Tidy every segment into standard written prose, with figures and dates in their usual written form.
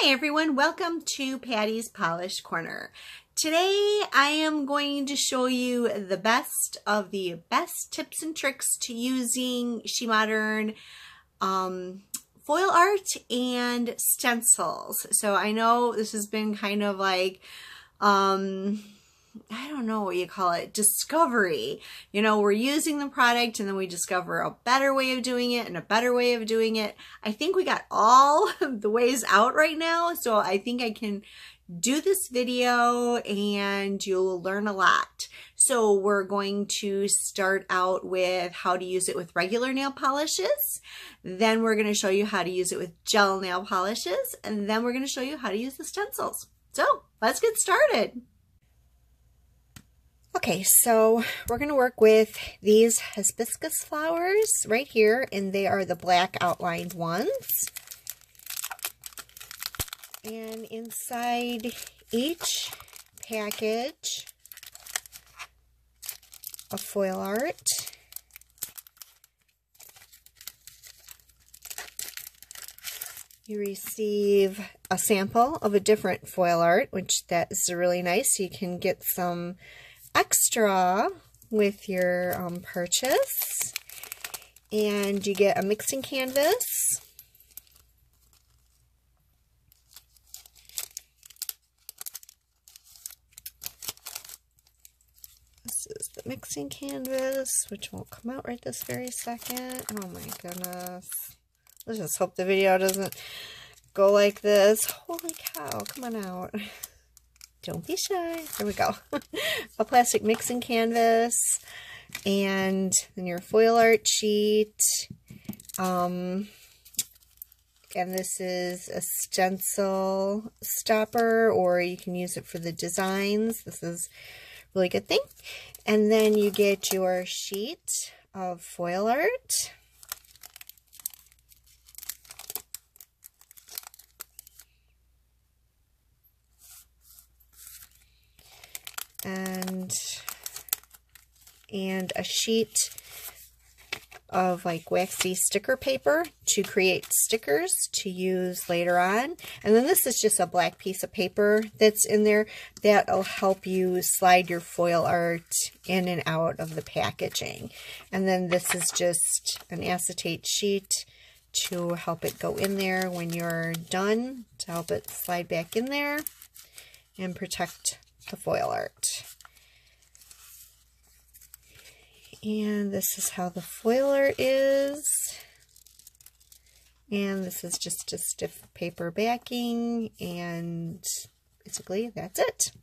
Hi everyone, welcome to Patty's Polish Corner. Today I am going to show you the best of the best tips and tricks to using She Modern foil art and stencils. So I know this has been kind of like I don't know what you call it, discovery. You know, we're using the product and then we discover a better way of doing it and a better way of doing it. I think we got all the ways out right now, so I think I can do this video and you'll learn a lot. So we're going to start out with how to use it with regular nail polishes. Then we're going to show you how to use it with gel nail polishes. And then we're going to show you how to use the stencils. So let's get started. Okay, so we're going to work with these hibiscus flowers right here, and they are the black outlined ones. And inside each package of foil art, you receive a sample of a different foil art, which that is really nice. You can get some extra with your purchase, and you get a mixing canvas, this is the mixing canvas, which won't come out right this very second. Oh my goodness, let's just hope the video doesn't go like this. Holy cow, come on out. Don't be shy. There we go. A plastic mixing canvas, and then your foil art sheet. And this is a stencil stopper, or you can use it for the designs. This is a really good thing. And then you get your sheet of foil art. And a sheet of like waxy sticker paper to create stickers to use later on. And then this is just a black piece of paper that's in there that'll help you slide your foil art in and out of the packaging. And then this is just an acetate sheet to help it go in there when you're done, to help it slide back in there and protect the foil art. And this is how the foil art is. And this is just a stiff paper backing, and basically that's it.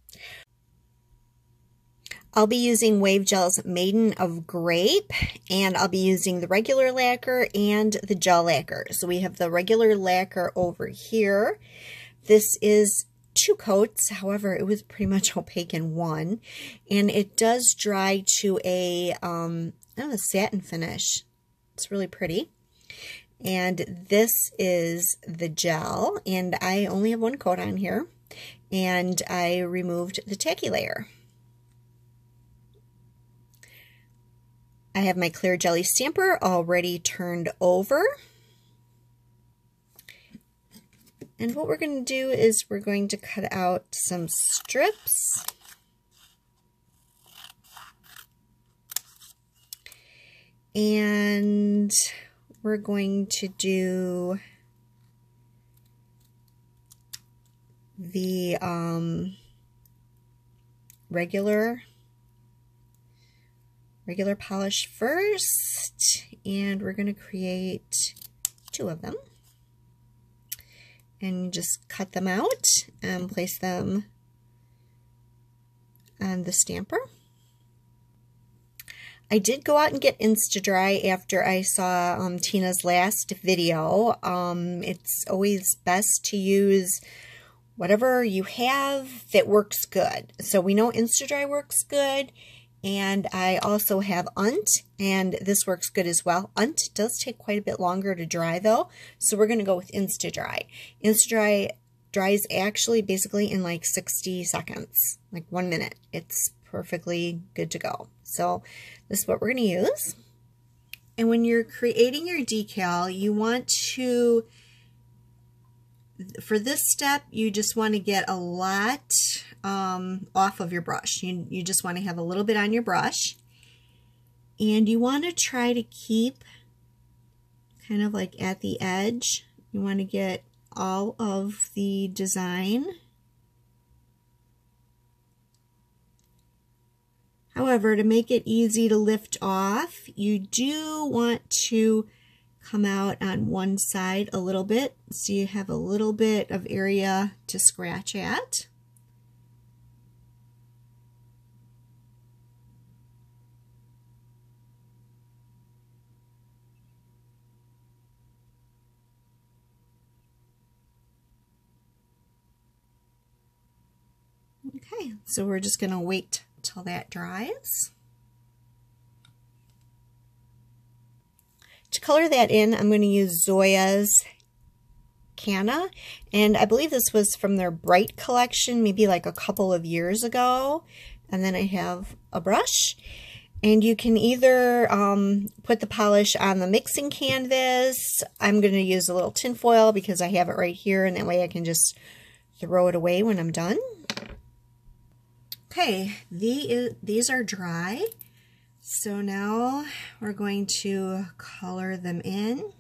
I'll be using Wave Gel's Maiden of Grape, and I'll be using the regular lacquer and the gel lacquer. So we have the regular lacquer over here. This is 2 coats, however it was pretty much opaque in one, and it does dry to a satin finish. It's really pretty. And this is the gel, and I only have 1 coat on here, and I removed the tacky layer. I have my clear jelly stamper already turned over. And what we're going to do is we're going to cut out some strips. And we're going to do the regular polish first. And we're going to create 2 of them. And just cut them out and place them on the stamper. I did go out and get Insta-Dri after I saw Tina's last video. It's always best to use whatever you have that works good. So we know Insta-Dri works good, and I also have UNT, and this works good as well. UNT does take quite a bit longer to dry though, so we're going to go with Insta-Dri. Insta-Dri dries actually basically in like 60 seconds, like 1 minute. It's perfectly good to go. So this is what we're going to use. And when you're creating your decal, you want to for this step, you just want to get a lot off of your brush. You just want to have a little bit on your brush. And you want to try to keep kind of like at the edge. You want to get all of the design. However, to make it easy to lift off, you do want to come out on one side a little bit so you have a little bit of area to scratch at. Okay, so we're just going to wait till that dries. To color that in, I'm going to use Zoya's Canna, and I believe this was from their Bright collection, maybe like a couple of years ago. And then I have a brush, and you can either put the polish on the mixing canvas. I'm going to use a little tin foil because I have it right here, and that way I can just throw it away when I'm done. Okay, these are dry, so now we're going to color them in.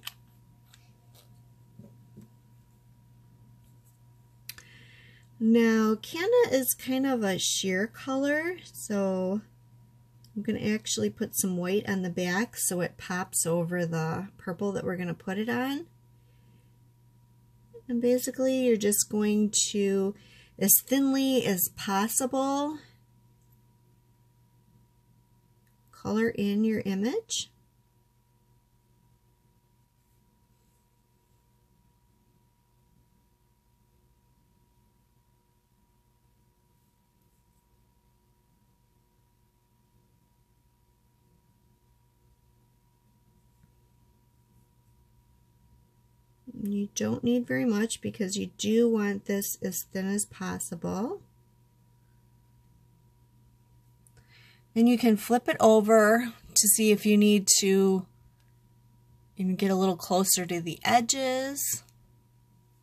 Now, Canna is kind of a sheer color, so I'm going to actually put some white on the back so it pops over the purple that we're going to put it on. And basically, you're just going to, as thinly as possible, color in your image. You don't need very much because you do want this as thin as possible. And you can flip it over to see if you need to even get a little closer to the edges.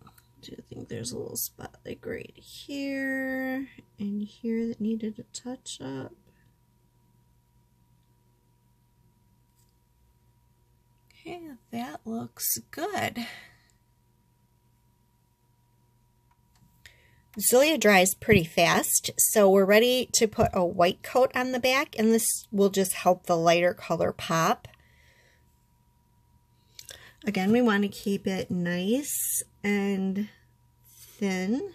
I do think there's a little spot like right here and here that needed a touch up. Okay, that looks good. Zoya dries pretty fast, so we're ready to put a white coat on the back, and this will just help the lighter color pop. Again, we want to keep it nice and thin.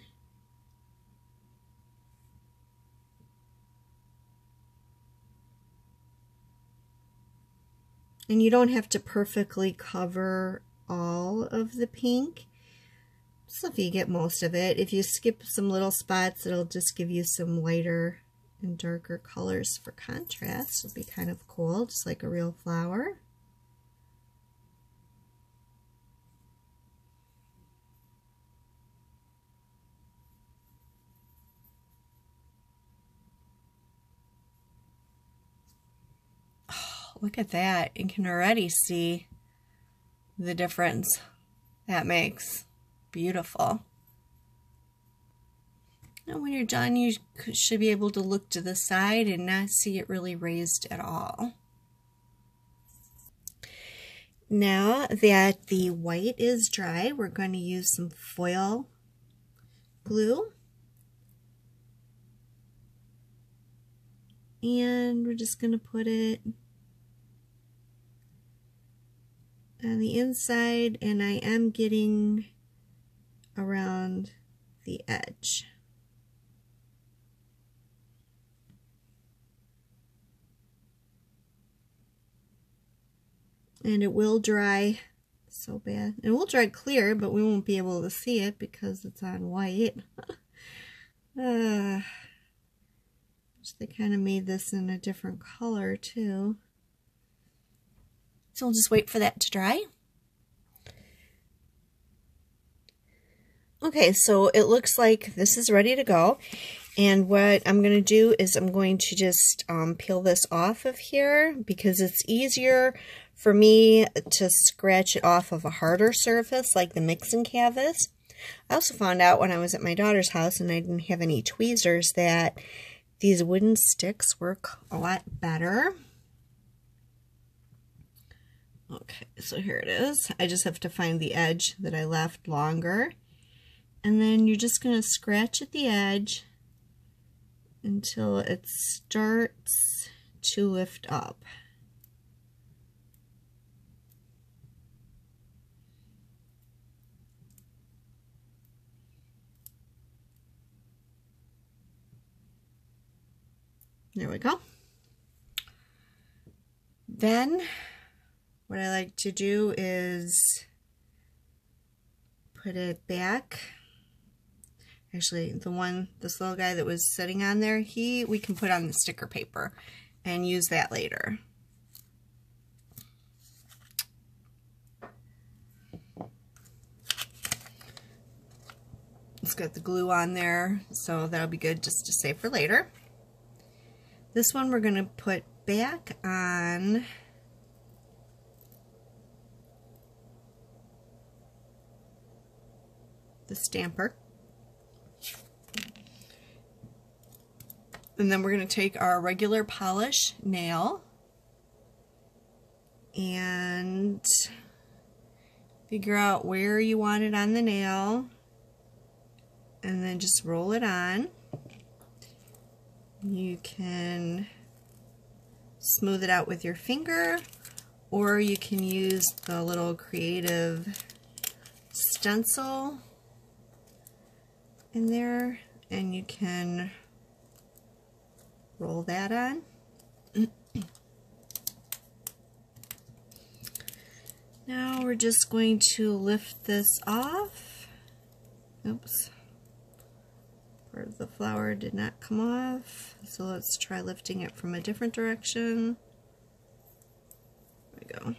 And you don't have to perfectly cover all of the pink. So if you get most of it, if you skip some little spots, it'll just give you some lighter and darker colors for contrast. It'll be kind of cool, just like a real flower. Oh, look at that. You can already see the difference that makes. Beautiful. Now when you're done, you should be able to look to the side and not see it really raised at all. Now that the white is dry, we're going to use some foil glue. And we're just going to put it on the inside, and I am getting around the edge. And it will dry so bad. It will dry clear, but we won't be able to see it because it's on white. They kind of made this in a different color too. So we'll just wait for that to dry. Okay, so it looks like this is ready to go. And what I'm going to do is I'm going to just peel this off of here because it's easier for me to scratch it off of a harder surface like the mixing canvas. I also found out when I was at my daughter's house and I didn't have any tweezers that these wooden sticks work a lot better. Okay, so here it is. I just have to find the edge that I left longer. And then you're just going to scratch at the edge until it starts to lift up. There we go. Then what I like to do is put it back. Actually, this little guy that was sitting on there, we can put on the sticker paper and use that later. It's got the glue on there, so that'll be good just to save for later. This one we're going to put back on the stamper. And then we're going to take our regular polish nail and figure out where you want it on the nail and then just roll it on. You can smooth it out with your finger, or you can use the little creative stencil in there and you can roll that on. Now we're just going to lift this off. Oops. Part of the flower did not come off, so let's try lifting it from a different direction. There we go.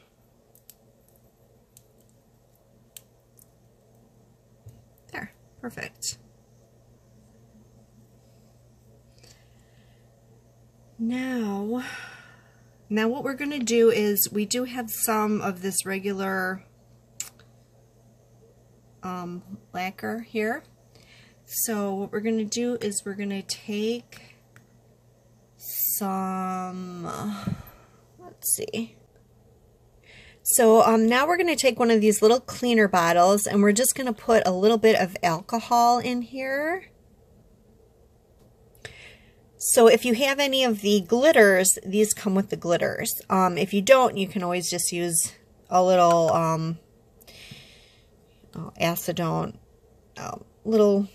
There, perfect. Now what we're going to do is we do have some of this regular lacquer here. So what we're going to do is we're going to take some, let's see. So now we're going to take one of these little cleaner bottles and we're just going to put a little bit of alcohol in here. So if you have any of the glitters, these come with the glitters. If you don't, you can always just use a little acetone, little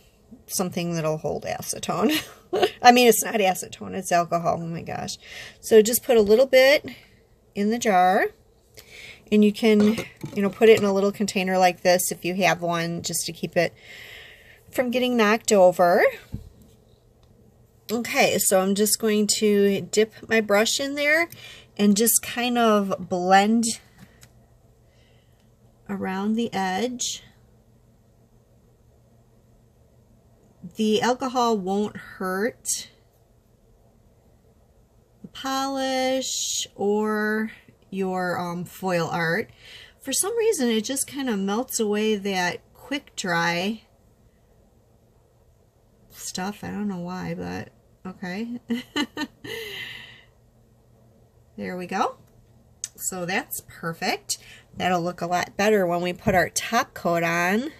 something that'll hold acetone. I mean, it's not acetone, it's alcohol. Oh my gosh. So just put a little bit in the jar, and you can, put it in a little container like this if you have one, just to keep it from getting knocked over. Okay, so I'm just going to dip my brush in there and just kind of blend around the edge. The alcohol won't hurt the polish or your foil art. For some reason, it just kind of melts away that quick dry stuff. I don't know why, but okay. There we go. So that's perfect. That'll look a lot better when we put our top coat on.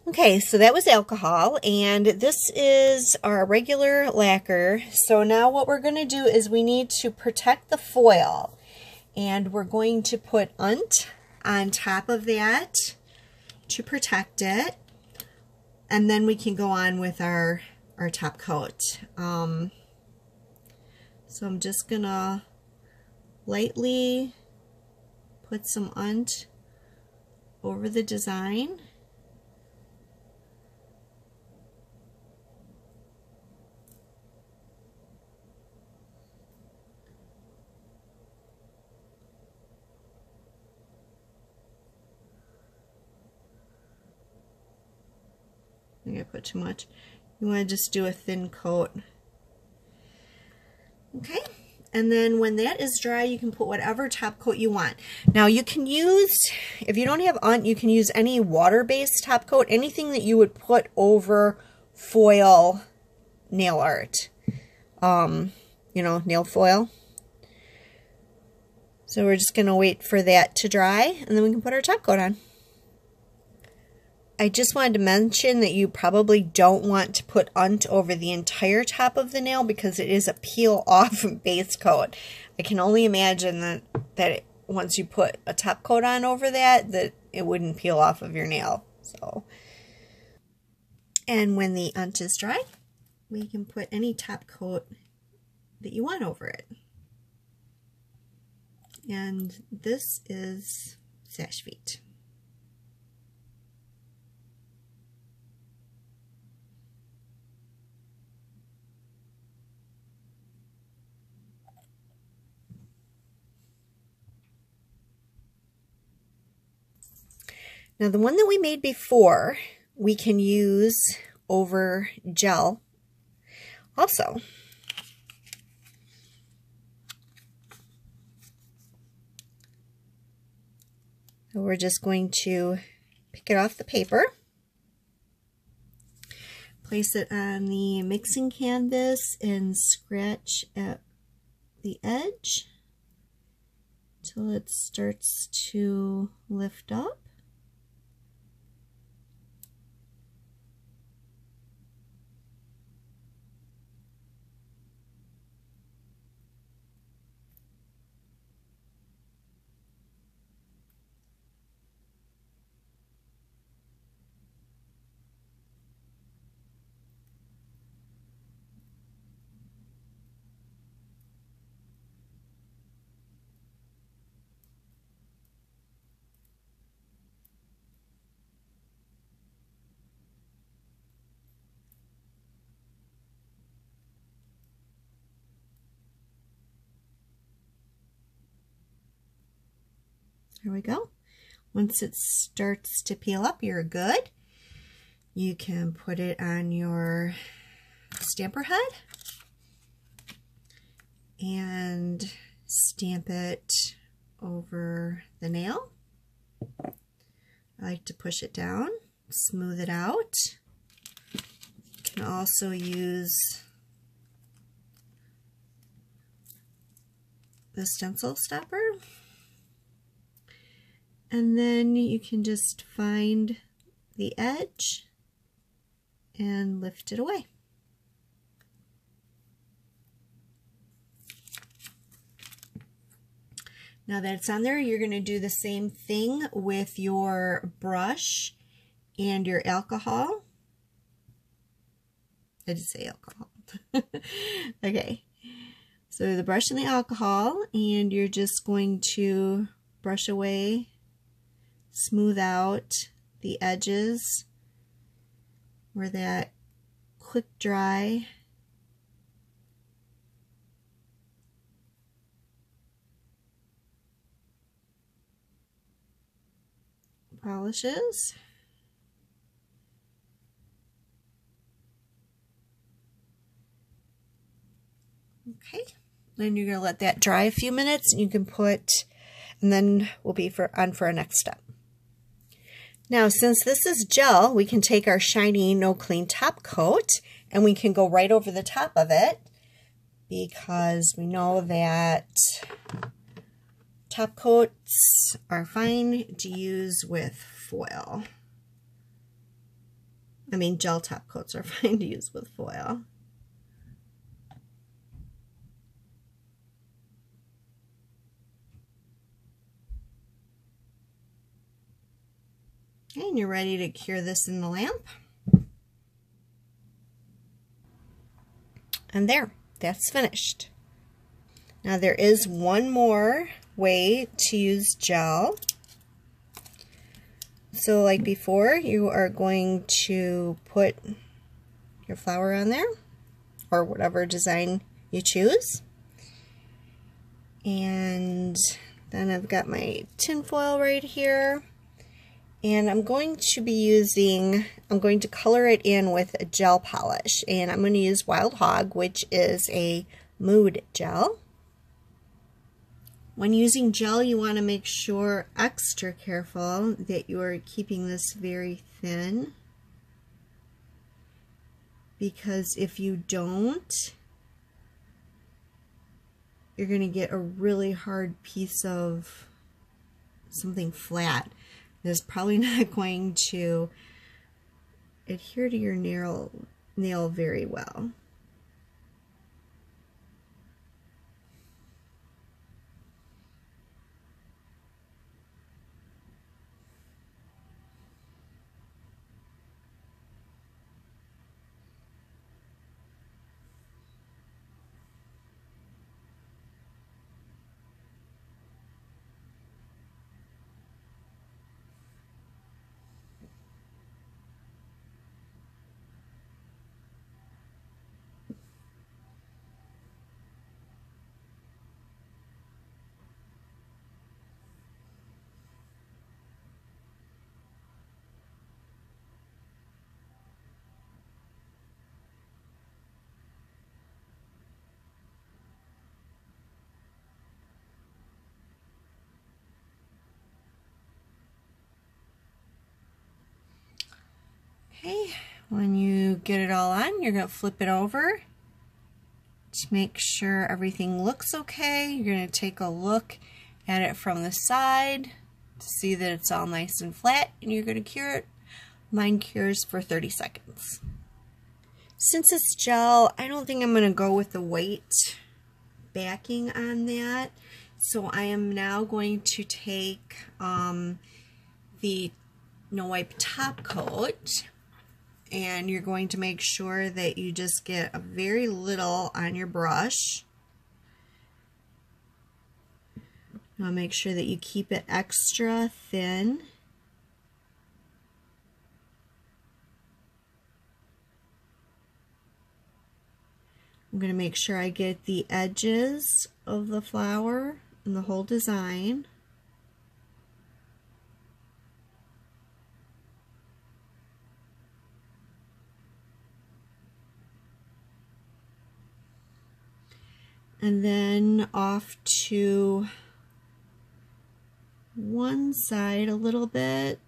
Okay, so that was alcohol, and this is our regular lacquer. So now what we're going to do is we need to protect the foil, and we're going to put unt on top of that to protect it, and then we can go on with our top coat. So I'm just going to lightly put some unt over the design. I think I put too much. You want to just do a thin coat. Okay, And then when that is dry, you can put whatever top coat you want. Now you can use, if you don't have UNT, you can use any water-based top coat, anything that you would put over foil nail art. You know, nail foil. So we're just going to wait for that to dry, and then we can put our top coat on. I just wanted to mention that you probably don't want to put UNT over the entire top of the nail because it is a peel-off base coat. I can only imagine that once you put a top coat on over that it wouldn't peel off of your nail. So, and when the UNT is dry, we can put any top coat that you want over it. And this is Sash Feet. Now the one that we made before, we can use over gel also. So we're just going to pick it off the paper, place it on the mixing canvas, and scratch at the edge till it starts to lift up. There we go. Once it starts to peel up, you're good. You can put it on your stamper head and stamp it over the nail. I like to push it down, smooth it out. You can also use the stencil stopper. And then you can just find the edge and lift it away. Now that it's on there, you're going to do the same thing with your brush and your alcohol. I did say alcohol. Okay. So the brush and the alcohol, and you're just going to brush away, smooth out the edges where that quick dry polishes. Okay, then you're going to let that dry a few minutes, and you can put, and then we'll be on for our next step. Now, since this is gel, we can take our shiny No Clean top coat and we can go right over the top of it, because we know that top coats are fine to use with foil. I mean, gel top coats are fine to use with foil. Okay, and you're ready to cure this in the lamp. And there, that's finished. Now there is one more way to use gel. So like before, you are going to put your flower on there, or whatever design you choose. And then I've got my tin foil right here. And I'm going to color it in with a gel polish. And I'm going to use Wild Hog, which is a mood gel. When using gel, you want to make sure, extra careful, that you are keeping this very thin. Because if you don't, you're going to get a really hard piece of something flat. It's probably not going to adhere to your nail very well. Okay, when you get it all on, you're going to flip it over to make sure everything looks okay. You're going to take a look at it from the side to see that it's all nice and flat, and you're going to cure it. Mine cures for 30 seconds. Since it's gel, I don't think I'm going to go with the white backing on that. So I am now going to take the No Wipe top coat, and you're going to make sure that you just get a very little on your brush. Now make sure that you keep it extra thin. I'm going to make sure I get the edges of the flower and the whole design. And then off to one side a little bit,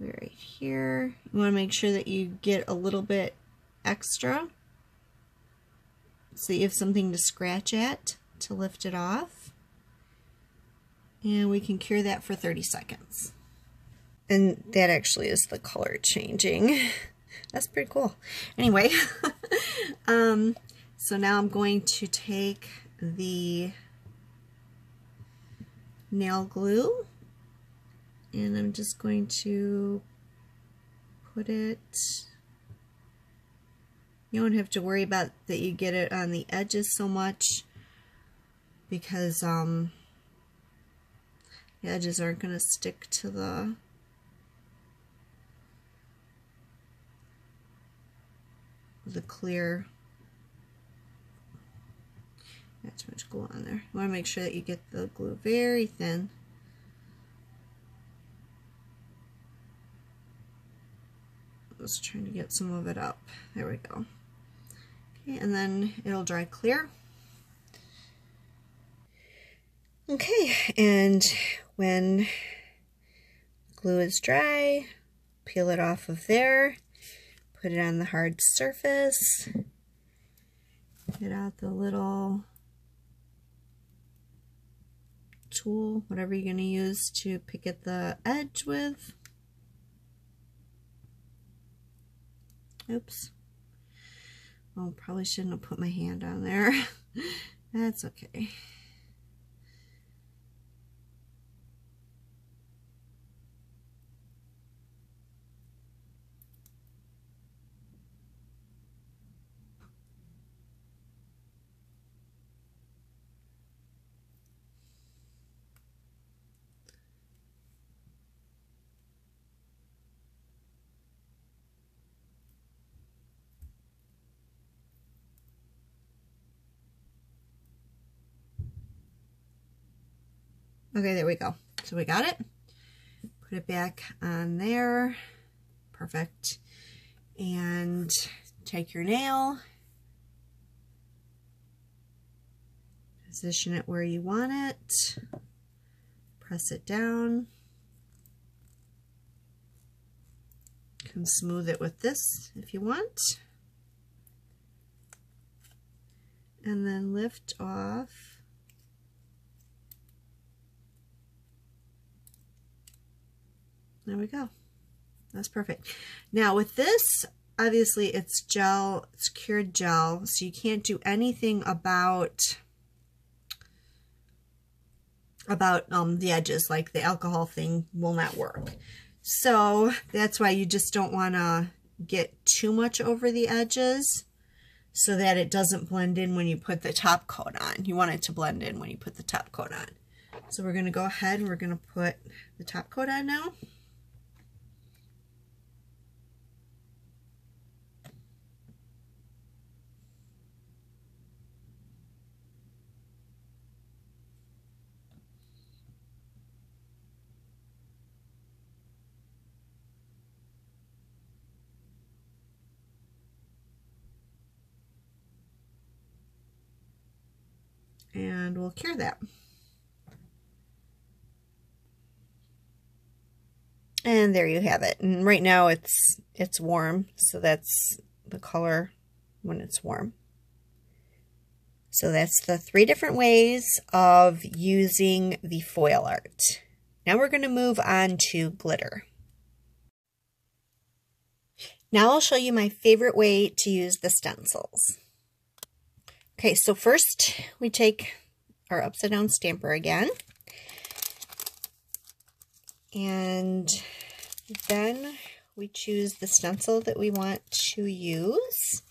right here. You want to make sure that you get a little bit extra so you have something to scratch at to lift it off. And we can cure that for 30 seconds. And that actually is the color changing. That's pretty cool. Anyway, so now I'm going to take the nail glue and I'm just going to put it. You don't have to worry about that you get it on the edges so much because the edges aren't going to stick to the clear. Not too much glue on there. You want to make sure that you get the glue very thin. I was trying to get some of it up. There we go. Okay, and then it'll dry clear. Okay, and when the glue is dry, peel it off of there, put it on the hard surface, get out the little tool, whatever you're going to use to pick at the edge with. Oops. Oh, probably shouldn't have put my hand on there. That's okay. Okay, there we go. So we got it. Put it back on there. Perfect. And take your nail. Position it where you want it. Press it down. You can smooth it with this if you want. And then lift off. There we go. That's perfect. Now with this, obviously it's gel, it's cured gel, so you can't do anything about the edges, like the alcohol thing will not work. So that's why you just don't want to get too much over the edges so that it doesn't blend in when you put the top coat on. You want it to blend in when you put the top coat on. So we're going to go ahead and we're going to put the top coat on now. And we'll cure that. And there you have it. And right now it's warm, so that's the color when it's warm. So that's the 3 different ways of using the foil art. Now we're going to move on to glitter. Now I'll show you my favorite way to use the stencils. Okay, so first we take our upside down stamper again, and then we choose the stencil that we want to use,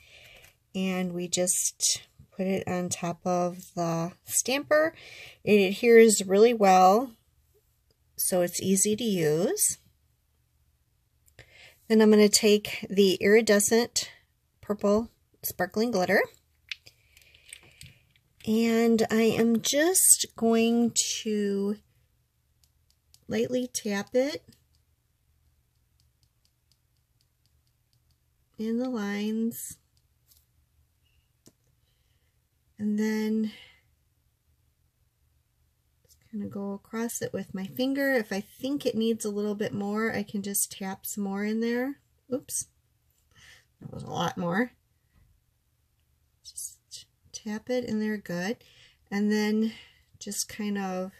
and we just put it on top of the stamper. It adheres really well, so it's easy to use. Then I'm going to take the iridescent purple sparkling glitter, and I am just going to lightly tap it in the lines, and then just kind of go across it with my finger. If I think it needs a little bit more, I can just tap some more in there. Oops, that was a lot more. Just tap it in there, good. And then just kind of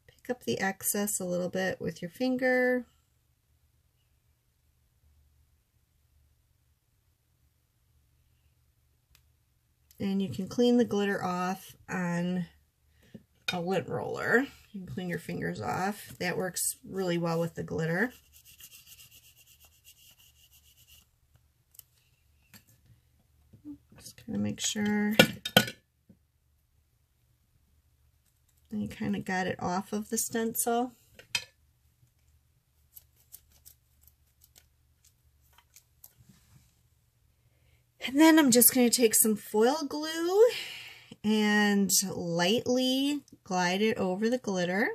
pick up the excess a little bit with your finger. And you can clean the glitter off on a lint roller. You can clean your fingers off. That works really well with the glitter. Just kind of make sure you kind of got it off of the stencil. And then I'm just going to take some foil glue and lightly glide it over the glitter.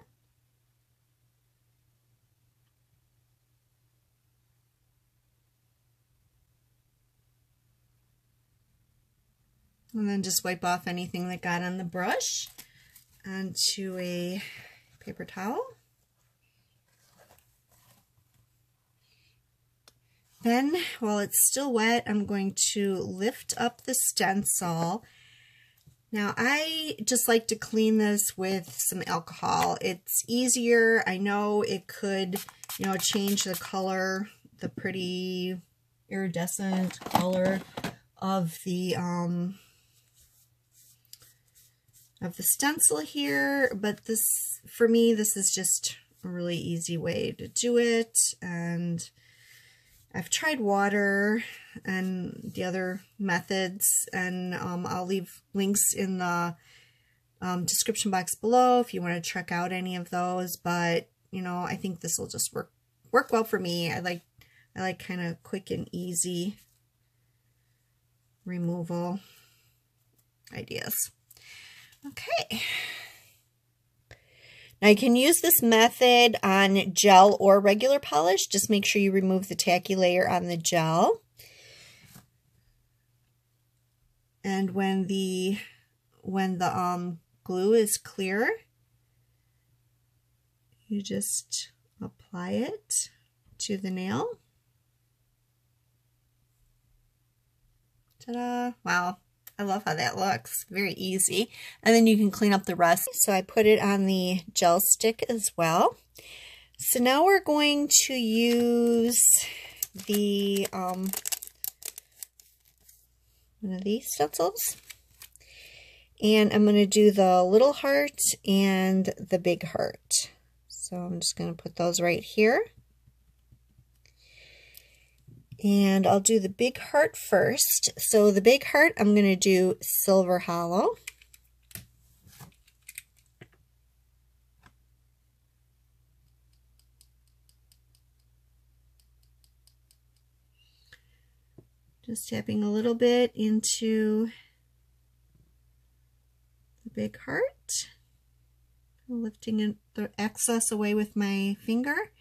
And then just wipe off anything that got on the brush onto a paper towel. Then, while it's still wet, I'm going to lift up the stencil. Now, I just like to clean this with some alcohol. It's easier. I know it could, you know, change the color, the pretty iridescent color of the stencil here, but this, for me, this is just a really easy way to do it. And I've tried water and the other methods, and I'll leave links in the description box below if you want to check out any of those. But you know, I think this will just work well for me. I like kind of quick and easy removal ideas. Okay. Now you can use this method on gel or regular polish. Just make sure you remove the tacky layer on the gel. And when the glue is clear, you just apply it to the nail. Ta-da! Wow, I love how that looks. Very easy. And then you can clean up the rest. So I put it on the gel stick as well. So now we're going to use the one of these stencils. And I'm going to do the little heart and the big heart. So I'm just going to put those right here. And I'll do the big heart first. So the big heart, I'm going to do Silver Hollow. Just tapping a little bit into the big heart. Lifting the excess away with my finger.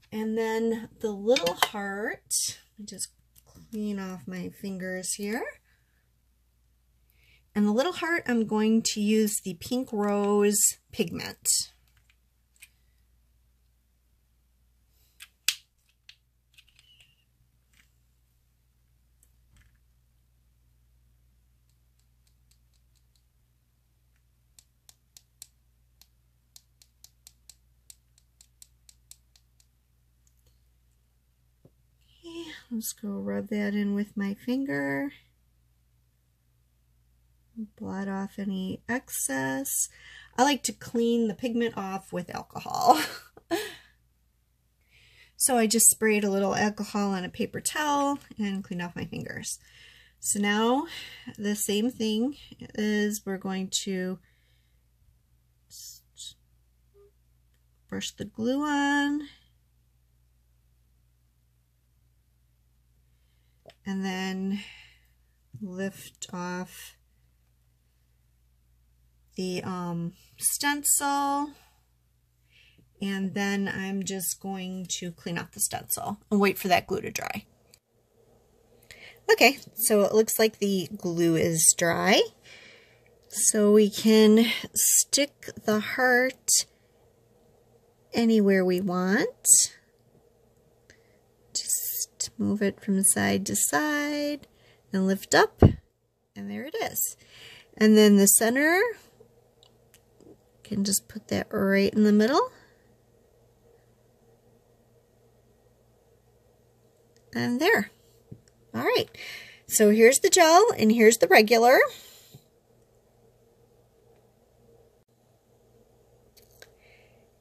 And then the little heart, I just clean off my fingers here. And the little heart, I'm going to use the Pink Rose pigment. I'm just going to rub that in with my finger. Blot off any excess. I like to clean the pigment off with alcohol. So I just sprayed a little alcohol on a paper towel and cleaned off my fingers. So now the same thing is we're going to brush the glue on. And then lift off the stencil. And then I'm just going to clean off the stencil and wait for that glue to dry. Okay, so it looks like the glue is dry. So we can stick the heart anywhere we want. Move it from side to side and lift up, and there it is. And then the center, can just put that right in the middle. And there. All right. So here's the gel and here's the regular.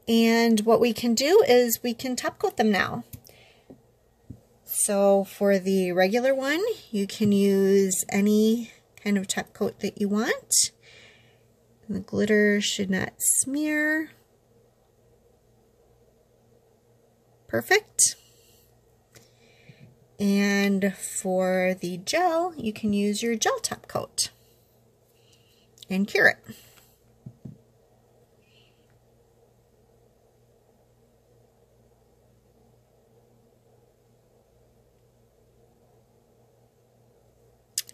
And what we can do is we can top coat them now. So for the regular one, you can use any kind of top coat that you want. And the glitter should not smear. Perfect. And for the gel, you can use your gel top coat and cure it.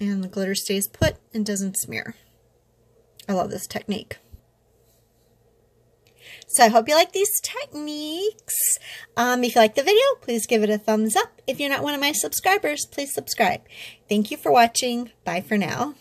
And the glitter stays put and doesn't smear. I love this technique. So I hope you like these techniques. If you like the video, please give it a thumbs up. If you're not one of my subscribers, please subscribe. Thank you for watching. Bye for now.